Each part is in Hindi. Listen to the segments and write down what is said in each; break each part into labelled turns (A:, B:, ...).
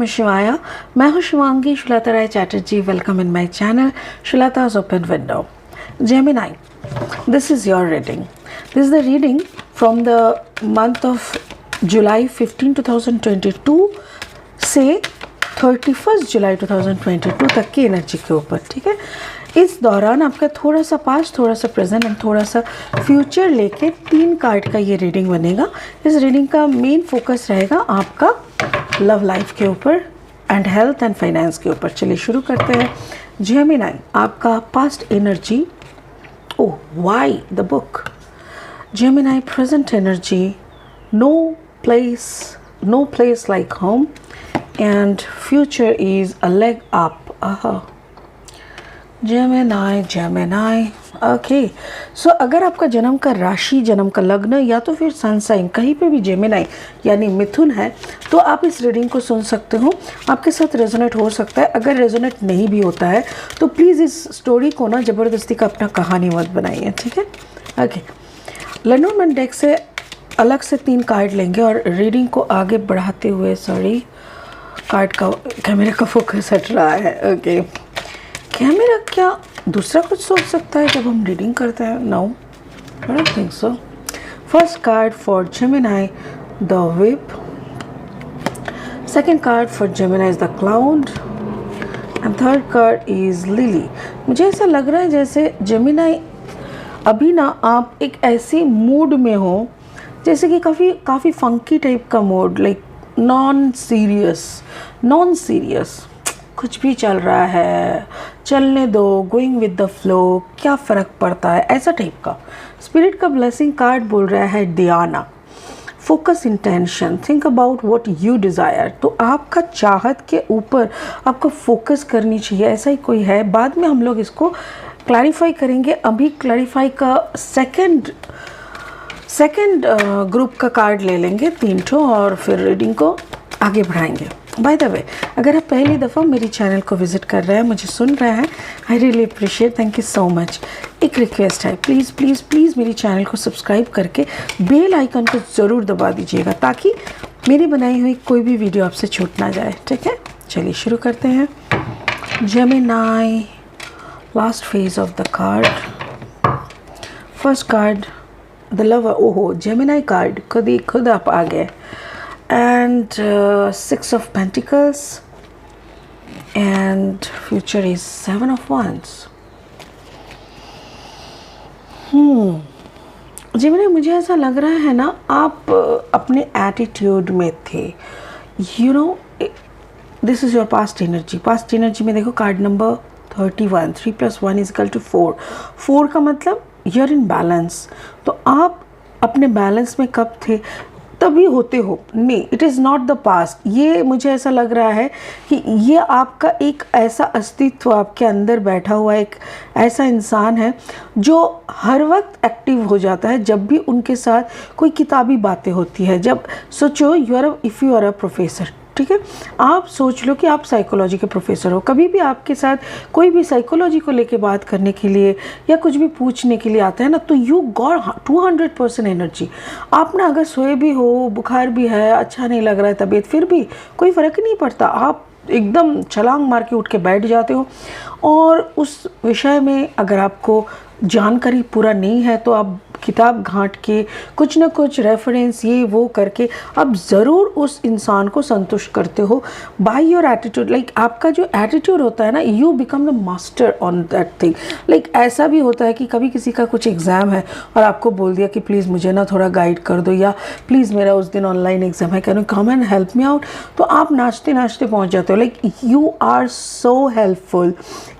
A: नमः शिवाय। मैं हूँ Shivangi Shulata Rai Chatterjee. Welcome in my channel Shulata's Open Window. Gemini, this is your reading. This is the reading from the month of July 15, 2022 से 31 जुलाई 2022 तक की एनर्जी के ऊपर, ठीक है। इस दौरान आपका थोड़ा सा पास्ट, थोड़ा सा प्रेजेंट एंड थोड़ा सा फ्यूचर लेके 3 कार्ड का ये रीडिंग बनेगा। इस रीडिंग का मेन फोकस रहेगा आपका लव लाइफ के ऊपर एंड हेल्थ एंड फाइनेंस के ऊपर। चलिए शुरू करते हैं। जेमिनाई, आपका past energy, oh why the book. Gemini, present energy, no place like home and future is a leg up. Gemini, okay. So अगर आपका जन्म का राशि, जन्म का लग्न या तो फिर सन साइन कहीं पे भी जेमिनाई यानी मिथुन है तो आप इस रीडिंग को सुन सकते हो। आपके साथ रेजोनेट हो सकता है। अगर रेजोनेट नहीं भी होता है तो प्लीज़ इस स्टोरी को ना ज़बरदस्ती का अपना कहानी मत बनाइए, ठीक है। ओके, लेनोर्मैन डेक से अलग से 3 कार्ड लेंगे और रीडिंग को आगे बढ़ाते हुए, सॉरी कार्ड का कैमरे का फोकस हट रहा है। ओके, कैमरा क्या दूसरा कुछ सोच सकता है जब हम रीडिंग करते हैं? No, I don't think so. First card for Gemini, the whip. Second card for Gemini is the cloud and third card is lily. मुझे ऐसा लग रहा है जैसे जेमिनाई अभी ना आप एक ऐसे मूड में हो जैसे कि काफ़ी फंकी टाइप का मूड, लाइक नॉन सीरियस, कुछ भी चल रहा है, चलने दो, गोइंग विद द फ्लो, क्या फ़र्क पड़ता है, ऐसा टाइप का। स्पिरिट का ब्लेसिंग कार्ड बोल रहा है Diana, focus intention, think about what you desire. तो आपका चाहत के ऊपर आपको फोकस करनी चाहिए, ऐसा ही कोई है। बाद में हम लोग इसको क्लैरिफाई करेंगे। अभी क्लैरिफाई का सेकंड ग्रुप का कार्ड ले लेंगे 3 ठो और फिर रीडिंग को आगे बढ़ाएंगे। बाय द वे, अगर आप पहली दफ़ा मेरी चैनल को विज़िट कर रहे हैं, मुझे सुन रहे हैं, I really appreciate, thank you so much. एक रिक्वेस्ट है, प्लीज़ प्लीज़ प्लीज़ मेरी चैनल को सब्सक्राइब करके बेल आइकन को ज़रूर दबा दीजिएगा ताकि मेरी बनाई हुई कोई भी वीडियो आपसे छूट ना जाए, ठीक है। चलिए शुरू करते हैं। Gemini, last phase of the card. First card the lover, ओहो जेमिनाई कार्ड खुद आप आ गए। And 6 of Pentacles and future is 7 of Wands. Gemini, मुझे ऐसा लग रहा है ना आप अपने एटीट्यूड में थे। You know, this is your past energy. Past energy में देखो कार्ड नंबर 31, 3 + 1 = 4। 4 का मतलब यू आर इन बैलेंस। तो आप अपने बैलेंस में कब थे? तभी होते हो। नहीं, it is not the past. ये मुझे ऐसा लग रहा है कि ये आपका एक ऐसा अस्तित्व आपके अंदर बैठा हुआ एक ऐसा इंसान है जो हर वक्त एक्टिव हो जाता है जब भी उनके साथ कोई किताबी बातें होती है। जब सोचो if you are a professor, ठीक है, आप सोच लो कि आप साइकोलॉजी के प्रोफेसर हो, कभी भी आपके साथ कोई भी साइकोलॉजी को लेके बात करने के लिए या कुछ भी पूछने के लिए आता है ना, तो यू गॉट 200% एनर्जी। आप ना अगर सोए भी हो, बुखार भी है, अच्छा नहीं लग रहा है तबीयत, फिर भी कोई फ़र्क नहीं पड़ता, आप एकदम छलांग मार के उठ के बैठ जाते हो। और उस विषय में अगर आपको जानकारी पूरा नहीं है तो आप किताब घांट के कुछ ना कुछ रेफरेंस ये वो करके आप ज़रूर उस इंसान को संतुष्ट करते हो बाय योर एटीट्यूड। लाइक आपका जो एटीट्यूड होता है ना, you become the master on that thing. Like ऐसा भी होता है कि कभी किसी का कुछ एग्ज़ाम है और आपको बोल दिया कि प्लीज़ मुझे ना थोड़ा गाइड कर दो, या प्लीज़ मेरा उस दिन ऑनलाइन एग्ज़ाम है, can you come and help me out. तो आप नाचते नाचते पहुँच जाते हो। Like you are so helpful,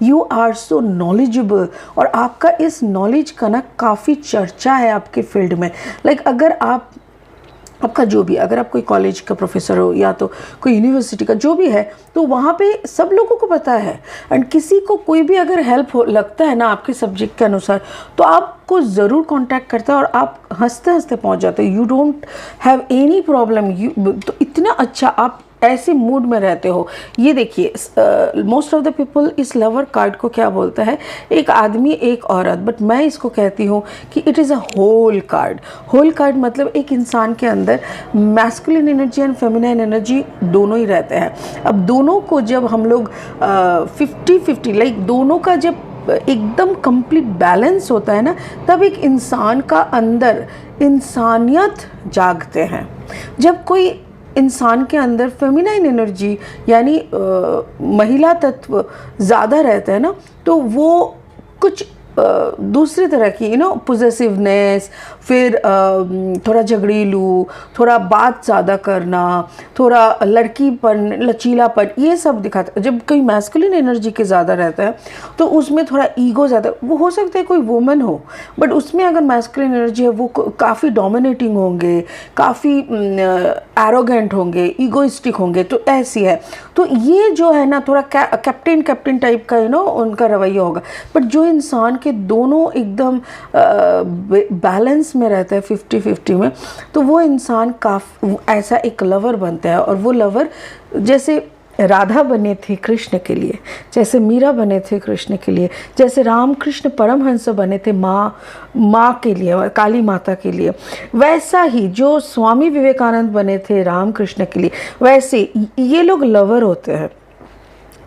A: you are so knowledgeable, और आपका इस नॉलेज का ना काफ़ी चर्चा है आपके फील्ड में। लाइक अगर आपका जो भी, अगर आप कोई कॉलेज का प्रोफेसर हो या तो कोई यूनिवर्सिटी का जो भी है, तो वहाँ पे सब लोगों को पता है। एंड किसी को कोई भी अगर हेल्प हो लगता है ना आपके सब्जेक्ट के अनुसार, तो आपको ज़रूर कांटेक्ट करता है और आप हंसते हंसते पहुँच जाते हो। You don't have any problem. तो इतना अच्छा आप ऐसे मूड में रहते हो। ये देखिए, मोस्ट ऑफ द पीपल इस लवर कार्ड को क्या बोलता है, एक आदमी एक औरत, बट मैं इसको कहती हूँ कि it is a whole card. Whole card मतलब एक इंसान के अंदर masculine energy and feminine energy दोनों ही रहते हैं। अब दोनों को जब हम लोग 50-50 लाइक दोनों का जब एकदम कंप्लीट बैलेंस होता है ना, तब एक इंसान का अंदर इंसानियत जागते हैं। जब कोई इंसान के अंदर फेमिनाइन एनर्जी यानी महिला तत्व ज़्यादा रहता है ना, तो वो कुछ दूसरी तरह की पोजेसिवनेस, फिर थोड़ा झगड़ीलू, थोड़ा बात ज़्यादा करना, थोड़ा लड़कीपन, लचीलापन, ये सब दिखाता है। जब कोई मैस्कुलिन एनर्जी के ज़्यादा रहता है तो उसमें थोड़ा ईगो ज़्यादा, वो हो सकता है कोई वुमन हो, बट उसमें अगर मैस्कुलिन एनर्जी है वो काफ़ी डोमिनेटिंग होंगे, काफ़ी एरोगेंट होंगे, ईगोइस्टिक होंगे, तो ऐसी है। तो ये जो है ना थोड़ा कैप्टन टाइप का उनका रवैया होगा। बट जो इंसान के दोनों एकदम बैलेंस में रहता है 50-50 में, तो वो इंसान काफ़ी ऐसा एक लवर बनता है। और वो लवर जैसे राधा बने थे कृष्ण के लिए, जैसे मीरा बने थे कृष्ण के लिए, जैसे रामकृष्ण परमहंस बने थे माँ के लिए, काली माता के लिए, वैसा ही जो स्वामी विवेकानंद बने थे रामकृष्ण के लिए, वैसे ये लोग लवर होते हैं।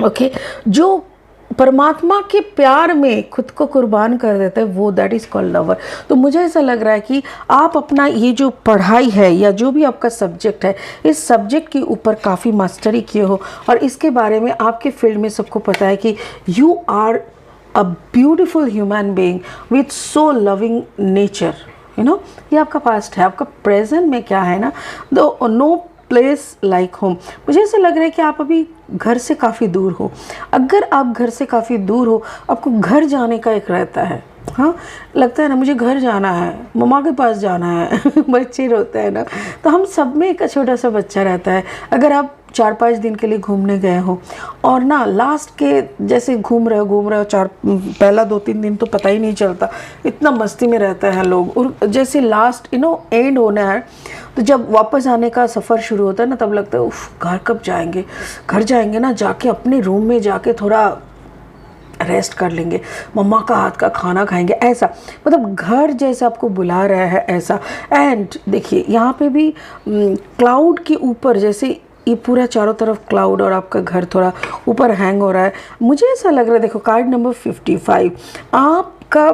A: ओके, जो परमात्मा के प्यार में खुद को कुर्बान कर देते हैं, वो दैट इज़ कॉल्ड लवर। तो मुझे ऐसा लग रहा है कि आप अपना ये जो पढ़ाई है या जो भी आपका सब्जेक्ट है, इस सब्जेक्ट के ऊपर काफ़ी मास्टरी किए हो, और इसके बारे में आपके फील्ड में सबको पता है कि you are a beautiful human being with so loving nature. ये आपका पास्ट है। आपका प्रेजेंट में क्या है ना, दो नो प्लेस लाइक होम। मुझे ऐसा लग रहा है कि आप अभी घर से काफ़ी दूर हो। अगर आप घर से काफ़ी दूर हो, आपको घर जाने का एक रहता है, हाँ लगता है ना मुझे घर जाना है, मम्मा के पास जाना है बच्चे रोते हैं ना, तो हम सब में एक छोटा सा बच्चा रहता है। अगर आप 4-5 दिन के लिए घूमने गए हो और ना लास्ट के जैसे घूम रहे हो पहला 2-3 दिन तो पता ही नहीं चलता, इतना मस्ती में रहता है लोग, और जैसे लास्ट एंड होना है, तो जब वापस आने का सफ़र शुरू होता है ना, तब लगता है उफ घर कब जाएंगे, घर जाएंगे ना, जाके अपने रूम में जाके थोड़ा रेस्ट कर लेंगे, मम्मा का हाथ का खाना खाएंगे, ऐसा मतलब घर जैसा आपको बुला रहा है ऐसा। एंड देखिए यहाँ पे भी क्लाउड के ऊपर, जैसे ये पूरा चारों तरफ क्लाउड और आपका घर थोड़ा ऊपर हैंग हो रहा है। मुझे ऐसा लग रहा है, देखो कार्ड नंबर 55, आपका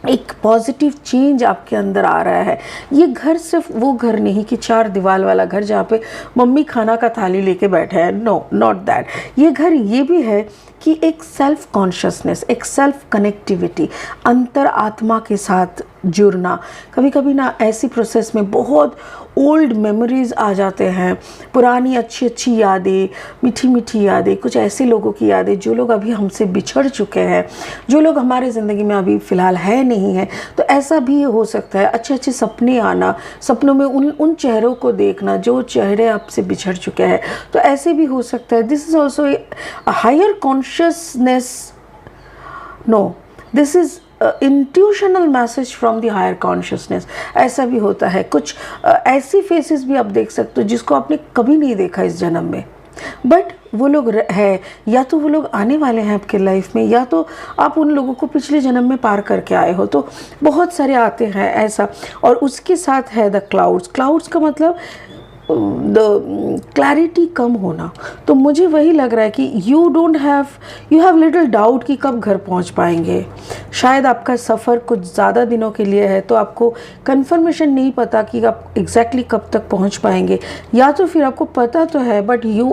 A: एक पॉजिटिव चेंज आपके अंदर आ रहा है। ये घर सिर्फ वो घर नहीं कि 4 दीवार वाला घर जहाँ पे मम्मी खाना का थाली लेके बैठे हैं, नो नॉट दैट। ये घर ये भी है कि एक सेल्फ कॉन्शियसनेस, एक सेल्फ कनेक्टिविटी, अंतर आत्मा के साथ जुड़ना। कभी कभी ना ऐसी प्रोसेस में बहुत ओल्ड मेमोरीज आ जाते हैं, पुरानी अच्छी अच्छी यादें, मीठी मीठी यादें, कुछ ऐसे लोगों की यादें जो लोग अभी हमसे बिछड़ चुके हैं, जो लोग हमारे ज़िंदगी में अभी फ़िलहाल है नहीं है। तो ऐसा भी हो सकता है, अच्छे अच्छे सपने आना, सपनों में उन चेहरों को देखना जो चेहरे आपसे बिछड़ चुके हैं, तो ऐसे भी हो सकता है। This is also a higher consciousness, no this is intuitional message from the higher consciousness. ऐसा भी होता है। कुछ ऐसी फेसेस भी आप देख सकते हो जिसको आपने कभी नहीं देखा इस जन्म में, बट वो लोग है, या तो वो लोग आने वाले हैं आपके लाइफ में, या तो आप उन लोगों को पिछले जन्म में पार करके आए हो। तो बहुत सारे आते हैं ऐसा। और उसके साथ है द क्लाउड्स। क्लाउड्स का मतलब द क्लैरिटी कम होना। तो मुझे वही लग रहा है कि यू हैव लिटिल डाउट कि कब घर पहुंच पाएंगे। शायद आपका सफ़र कुछ ज़्यादा दिनों के लिए है, तो आपको कंफर्मेशन नहीं पता कि आप एग्जैक्टली कब तक पहुंच पाएंगे, या तो फिर आपको पता तो है but you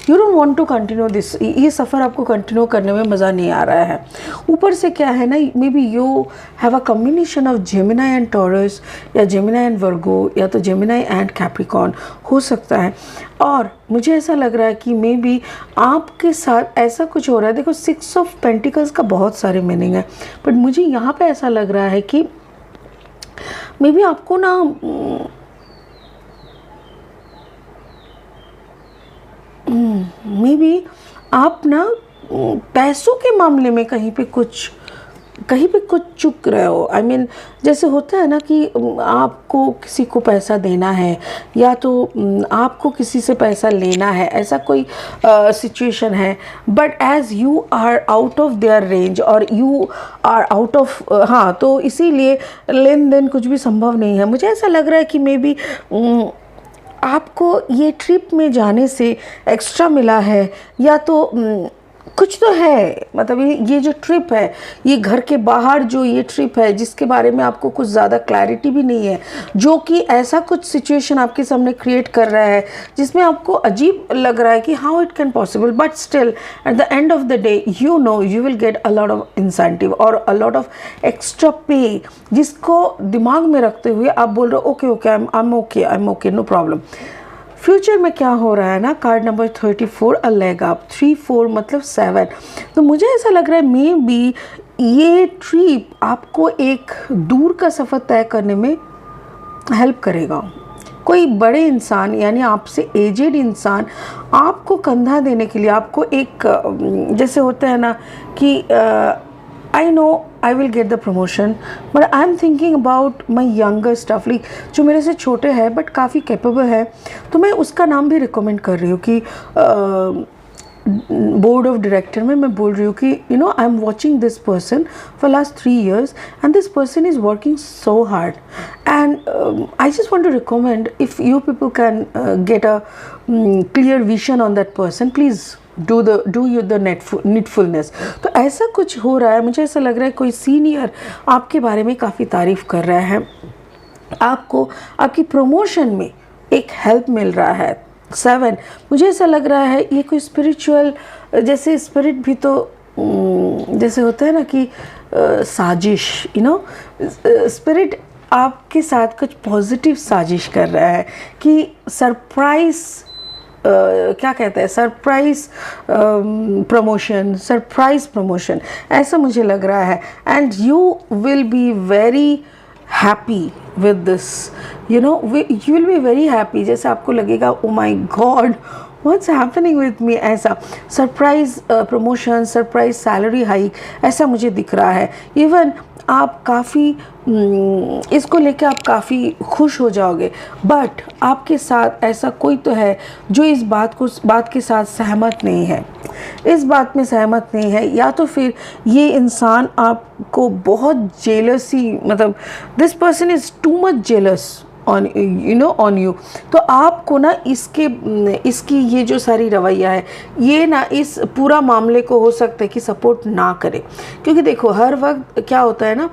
A: don't want to continue this. ये सफ़र आपको कंटिन्यू करने में मज़ा नहीं आ रहा है। ऊपर से क्या है ना, may be you have a combination of Gemini and taurus, या जेमिनाई एंड वर्गो, या तो जेमिनाई एंड कैप्रिकॉर्न हो सकता है। और मुझे ऐसा लग रहा है कि मे बी आपके साथ ऐसा कुछ हो रहा है। देखो 6 ऑफ पेंटिकल्स का बहुत सारे मीनिंग है, बट मुझे यहाँ पे ऐसा लग रहा है कि मे बी आपको ना मे बी आप ना पैसों के मामले में कहीं पे कुछ कहीं पे कुछ चुक रहे हो। आई मीन जैसे होता है ना कि आपको किसी को पैसा देना है या तो आपको किसी से पैसा लेना है, ऐसा कोई सिचुएशन है, but as you are out of their range और यू आर आउट ऑफ, हाँ, तो इसीलिए लेन देन कुछ भी संभव नहीं है। मुझे ऐसा लग रहा है कि मे बी आपको ये ट्रिप में जाने से एक्स्ट्रा मिला है, या तो कुछ तो है, मतलब ये जो ट्रिप है, ये घर के बाहर जो ये ट्रिप है जिसके बारे में आपको कुछ ज़्यादा क्लैरिटी भी नहीं है, जो कि ऐसा कुछ सिचुएशन आपके सामने क्रिएट कर रहा है जिसमें आपको अजीब लग रहा है कि how it can possible, but still at the end of the day you know you will get a lot of incentive और अ लॉट ऑफ एक्स्ट्रा पे, जिसको दिमाग में रखते हुए आप बोल रहे हो okay okay I am okay no problem. Future में क्या हो रहा है ना, card number 34 a leg up, 3-4 मतलब 7। तो मुझे ऐसा लग रहा है मे बी ये ट्रिप आपको एक दूर का सफ़र तय करने में हेल्प करेगा। कोई बड़े इंसान यानी आपसे एजेड इंसान आपको कंधा देने के लिए, आपको एक जैसे होता है ना कि I know I will get the promotion but I am thinking about my younger staff, like जो मेरे से छोटे हैं बट काफ़ी कैपेबल है, तो मैं उसका नाम भी रिकमेंड कर रही हूँ कि बोर्ड ऑफ डायरेक्टर में मैं बोल रही हूँ कि you know I am watching this person for last 3 years and this person is working so hard and I just want to recommend if you people can get a clear vision on that person, please do you the needfulness. तो ऐसा कुछ हो रहा है, मुझे ऐसा लग रहा है कोई सीनियर आपके बारे में काफ़ी तारीफ़ कर रहा है, आपको आपकी प्रमोशन में एक हेल्प मिल रहा है। 7 मुझे ऐसा लग रहा है ये कोई स्पिरिचुअल, जैसे स्पिरिट भी तो जैसे होता है ना कि साजिश, यू नो स्पिरिट आपके साथ कुछ पॉजिटिव साजिश कर रहा है कि सरप्राइज क्या कहते हैं, सरप्राइज प्रमोशन ऐसा मुझे लग रहा है। And you will be very happy with this, you know you will be very happy, जैसे आपको लगेगा oh my god what's happening with me, ऐसा surprise promotion, surprise salary hike, ऐसा मुझे दिख रहा है। इवन आप काफ़ी इसको लेके आप काफ़ी खुश हो जाओगे, बट आपके साथ ऐसा कोई तो है जो इस बात के साथ सहमत नहीं है, इस बात में सहमत नहीं है, या तो फिर ये इंसान आपको बहुत जेलसी, मतलब this person is too much jealous on on you. तो आपको ना इसकी ये जो सारी रवैया है ये ना इस पूरा मामले को हो सकता है कि सपोर्ट ना करे, क्योंकि देखो हर वक्त क्या होता है ना,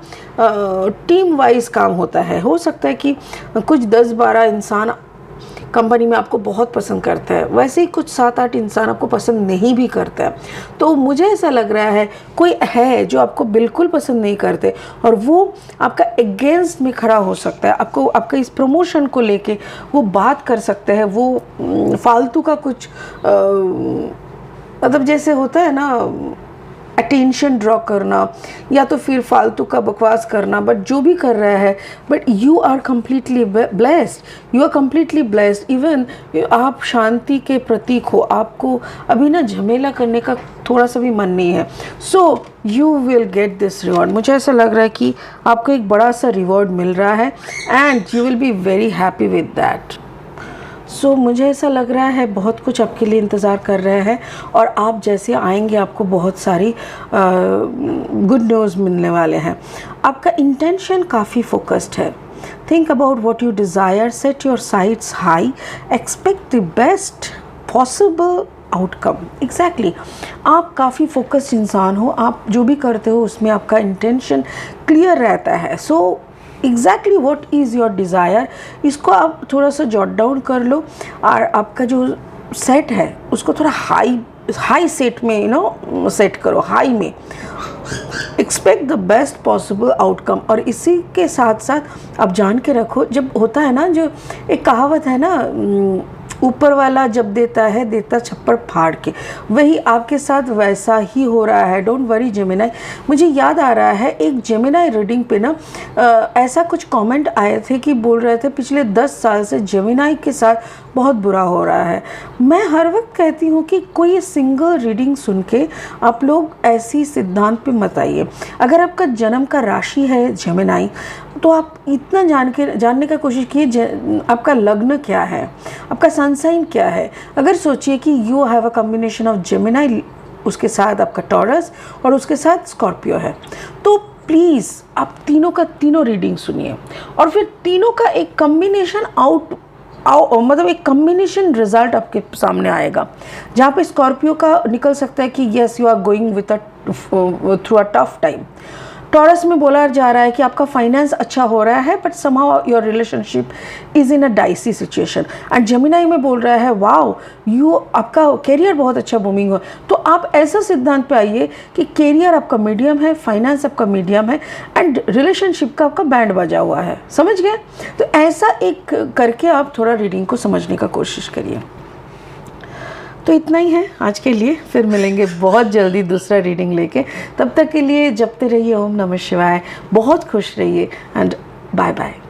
A: टीम वाइज काम होता है। हो सकता है कि कुछ 10-12 इंसान कंपनी में आपको बहुत पसंद करता है, वैसे ही कुछ 7-8 इंसान आपको पसंद नहीं भी करता है। तो मुझे ऐसा लग रहा है कोई है जो आपको बिल्कुल पसंद नहीं करते और वो आपका अगेंस्ट में खड़ा हो सकता है, आपको आपका इस प्रमोशन को लेके वो बात कर सकते हैं, वो फालतू का कुछ मतलब जैसे होता है ना अटेंशन ड्रॉ करना या तो फिर फालतू का बकवास करना, बट जो भी कर रहा है, but you are completely blessed, you are completely blessed. Even आप शांति के प्रतीक हो, आपको अभी ना झमेला करने का थोड़ा सा भी मन नहीं है। So you will get this reward. मुझे ऐसा लग रहा है कि आपको एक बड़ा सा रिवॉर्ड मिल रहा है and you will be very happy with that. So मुझे ऐसा लग रहा है बहुत कुछ आपके लिए इंतज़ार कर रहे हैं और आप जैसे आएंगे आपको बहुत सारी गुड न्यूज़ मिलने वाले हैं। आपका इंटेंशन काफ़ी फोकस्ड है। Think about what you desire, set your sites high, expect the best possible outcome. Exactly आप काफ़ी फोकस्ड इंसान हो, आप जो भी करते हो उसमें आपका इंटेंशन क्लियर रहता है। So exactly what is your desire, इसको आप थोड़ा सा जॉट डाउन कर लो और आपका जो सेट है उसको थोड़ा हाई सेट में सेट करो, हाई में। Expect the best possible outcome. और इसी के साथ साथ आप जान के रखो, जब होता है ना, जो एक कहावत है ना, ऊपर वाला जब देता है देता छप्पर फाड़ के, वही आपके साथ वैसा ही हो रहा है। Don't worry Gemini. मुझे याद आ रहा है एक जेमिनाई रीडिंग पे ना ऐसा कुछ कमेंट आए थे कि बोल रहे थे पिछले 10 साल से जेमिनाई के साथ बहुत बुरा हो रहा है। मैं हर वक्त कहती हूँ कि कोई सिंगल रीडिंग सुन के आप लोग ऐसी सिद्धांत पे मत आइए। अगर आपका जन्म का राशि है जेमिनाई, तो आप इतना जानने का कोशिश कीजिए आपका लग्न क्या है, आपका सन साइन क्या है। अगर सोचिए कि you have a combination of Gemini, उसके साथ आपका टॉरस और उसके साथ स्कॉर्पियो है, तो प्लीज़ आप तीनों का तीनों रीडिंग सुनिए और फिर तीनों का एक कम्बिनेशन मतलब एक कम्बिनेशन रिजल्ट आपके सामने आएगा, जहाँ पे स्कॉर्पियो का निकल सकता है कि yes you are going with through a tough time. Taurus में बोला जा रहा है कि आपका फाइनेंस अच्छा हो रहा है but somehow your relationship is in a dicey situation. And Gemini में बोल रहा है वाओ आपका कैरियर बहुत अच्छा बूमिंग हो। तो आप ऐसा सिद्धांत पे आइए कि कैरियर आपका मीडियम है, फाइनेंस आपका मीडियम है एंड रिलेशनशिप का आपका बैंड बजा हुआ है। समझ गए? तो ऐसा एक करके आप थोड़ा रीडिंग को समझने का कोशिश करिए। तो इतना ही है आज के लिए, फिर मिलेंगे बहुत जल्दी दूसरा रीडिंग लेके। तब तक के लिए जपते रहिए ओम नमः शिवाय, बहुत खुश रहिए एंड बाय बाय।